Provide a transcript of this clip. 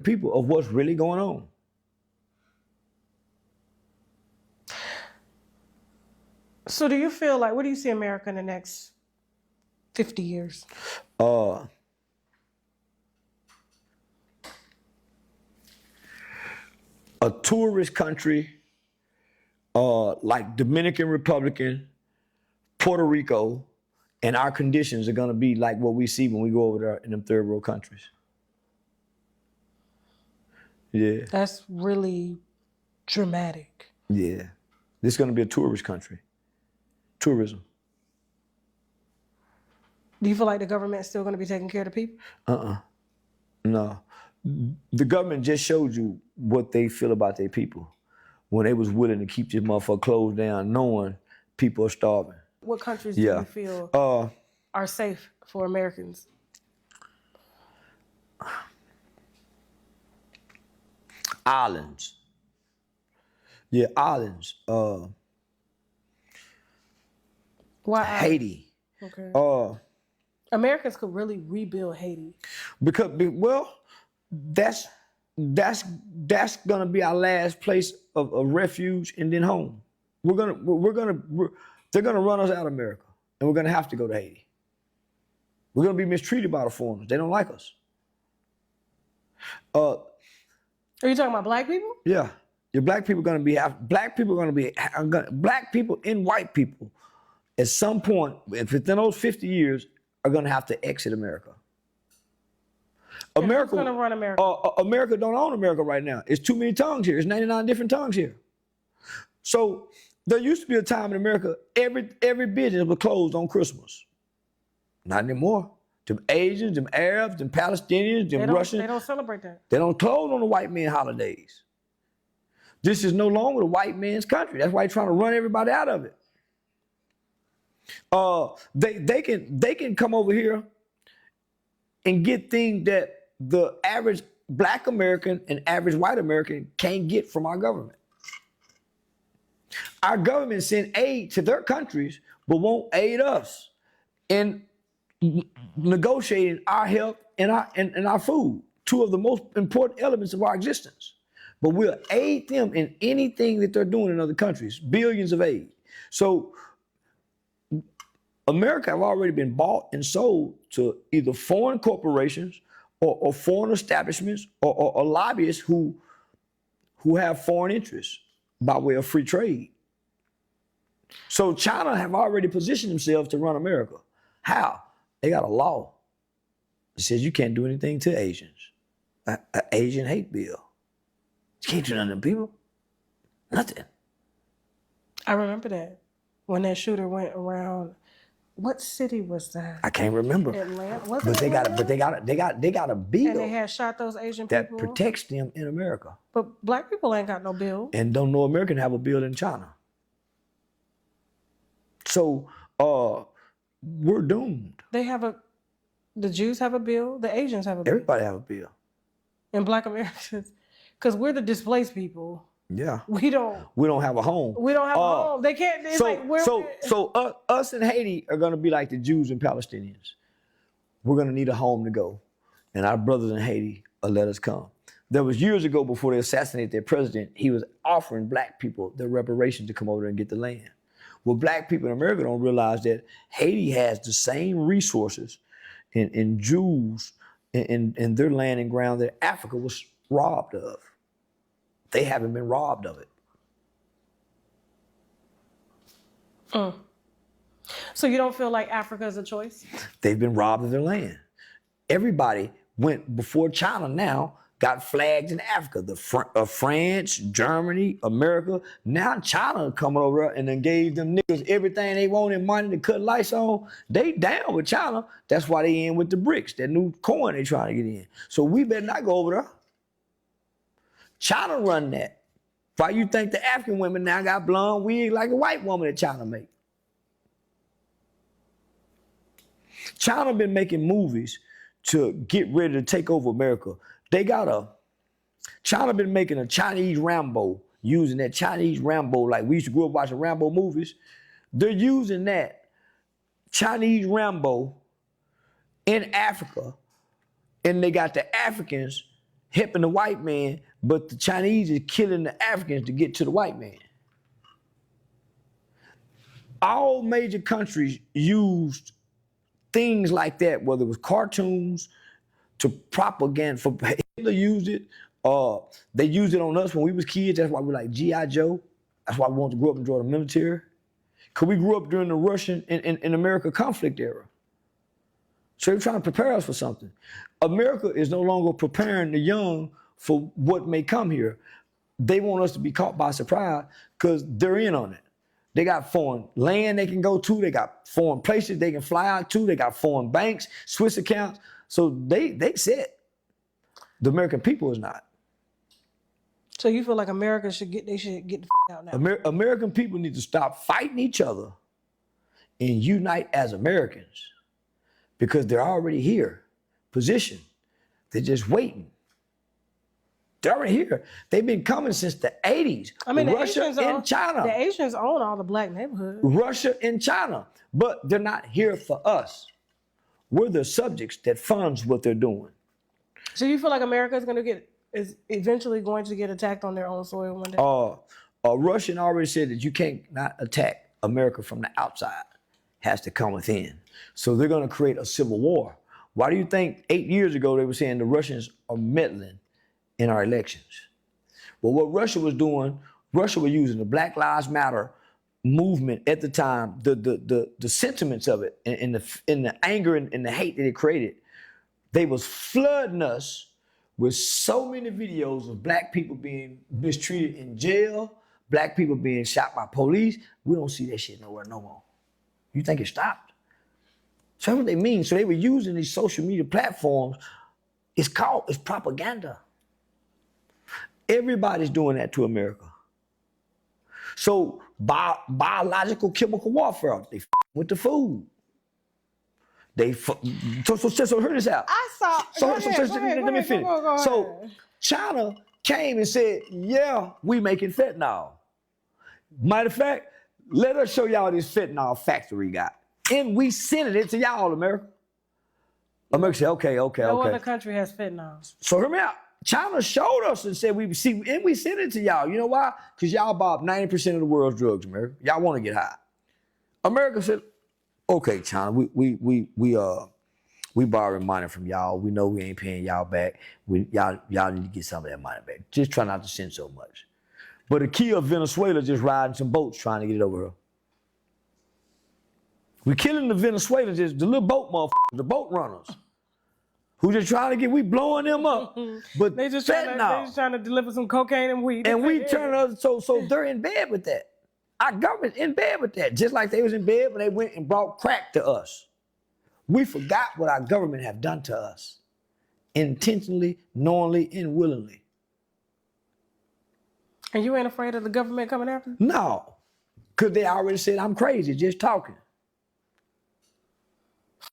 people of what's really going on. So do you feel like, what do you see America in the next 50 years? A tourist country like Dominican Republic, Puerto Rico, and our conditions are gonna be like what we see when we go over there in them third world countries. Yeah. That's really dramatic. Yeah. This is gonna be a tourist country. Tourism. Do you feel like the government's still going to be taking care of the people? No. The government just showed you what they feel about their people when they was willing to keep this motherfucker closed down knowing people are starving. What countries do you feel are safe for Americans? Islands. Yeah, islands. Why Haiti. Okay. Americans could really rebuild Haiti. Because, well, that's gonna be our last place of refuge and then home. They're gonna run us out of America, and we're gonna have to go to Haiti. We're gonna be mistreated by the foreigners. They don't like us. Are you talking about black people? Yeah, your black people are gonna be black people and white people at some point within those 50 years are gonna have to exit America. America, who's gonna run America? America don't own America right now. It's too many tongues here. It's 99 different tongues here. So there used to be a time in America every business was closed on Christmas. Not anymore. Them Asians, them Arabs, them Palestinians, them Russians. They don't celebrate that. They don't close on the white man holidays. This is no longer the white man's country. That's why he's trying to run everybody out of it. They can come over here and get things that the average black American and average white American can't get from our government. Our government send aid to their countries, but won't aid us in negotiating our health and our food, two of the most important elements of our existence. But we'll aid them in anything that they're doing in other countries, billions of aid. So America have already been bought and sold to either foreign corporations or foreign establishments or lobbyists who have foreign interests by way of free trade. So China have already positioned themselves to run America. How? They got a law that says you can't do anything to Asians. An Asian hate bill. You can't do nothing to them people. Nothing. I remember that when that shooter went around. What city was that? I can't remember. Atlanta. But they got a bill. And they had shot those Asian that people. protects them in America. But black people ain't got no bill. And don't know American have a bill in China. So we're doomed. The Jews have a bill, the Asians have a bill. Everybody have a bill. And black Americans, because we're the displaced people. Yeah. We don't have a home. We don't have a home. They can't. It's us in Haiti are going to be like the Jews and Palestinians. We're going to need a home to go, and our brothers in Haiti will let us come. There was years ago before they assassinated their president, he was offering black people the reparations to come over there and get the land. Well, black people in America don't realize that Haiti has the same resources and Jews in their land and ground that Africa was robbed of. They haven't been robbed of it. So you don't feel like Africa is a choice? They've been robbed of their land. Everybody went before China now, got flags in Africa. France, Germany, America. Now China coming over there and then gave them niggas everything they wanted, money to cut lights on. They down with China. That's why they in with the BRICS, that new coin they trying to get in. So we better not go over there. China run that. Why you think the African women now got blonde wig like a white woman that China make? China been making movies to get ready to take over America. China been making a Chinese Rambo, using that Chinese Rambo like we used to grow up watching Rambo movies. They're using that Chinese Rambo in Africa, and they got the Africans helping the white man, but the Chinese is killing the Africans to get to the white man. All major countries used things like that, whether it was cartoons to propaganda. For Hitler used it. They used it on us when we was kids. That's why we like G.I. Joe. That's why we wanted to grow up and join the military. Because we grew up during the Russian and America conflict era. So they're trying to prepare us for something. America is no longer preparing the young for what may come here. They want us to be caught by surprise because they're in on it. They got foreign land they can go to. They got foreign places they can fly out to. They got foreign banks, Swiss accounts. So they set. The American people is not. So you feel like America should get the out now? American people need to stop fighting each other and unite as Americans because they're already here, positioned. They're just waiting. They're already here. They've been coming since the 80s. I mean, Russia and China. The Asians own all the black neighborhoods. Russia and China. But they're not here for us. We're the subjects that funds what they're doing. So you feel like America is eventually going to get attacked on their own soil one day? Russian already said that you can't not attack America from the outside. Has to come within. So they're going to create a civil war. Why do you think 8 years ago they were saying the Russians are meddling in our elections? Well, what Russia was doing, Russia was using the Black Lives Matter movement at the time, the sentiments of it, and the anger and the hate that it created. They was flooding us with so many videos of black people being mistreated in jail, black people being shot by police. We don't see that shit nowhere no more. You think it stopped? So that's what they mean. So they were using these social media platforms. It's propaganda. Everybody's doing that to America. So biological chemical warfare, they with the food. So hear this out. I saw. Let me finish. So China came and said, yeah, we making fentanyl. Matter of fact, let us show y'all this fentanyl factory we got. And we sent it to y'all, America. America said, okay. No other country has fentanyl. So hear me out. China showed us and said, we sent it to y'all. You know why? Because y'all bought 90% of the world's drugs, America. Y'all want to get high. America said, okay, China, we borrowing money from y'all. We know we ain't paying y'all back. Y'all need to get some of that money back. Just try not to send so much. But the key of Venezuela just riding some boats trying to get it over here. We killing the Venezuelans, the little boat motherfuckers, the boat runners. Who just trying to we blowing them up. But they just trying to deliver some cocaine and weed. And we turn us, so they're in bed with that. Our government's in bed with that, just like they was in bed when they went and brought crack to us. We forgot what our government have done to us, intentionally, knowingly, and willingly. And you ain't afraid of the government coming after you? No, because they already said I'm crazy just talking.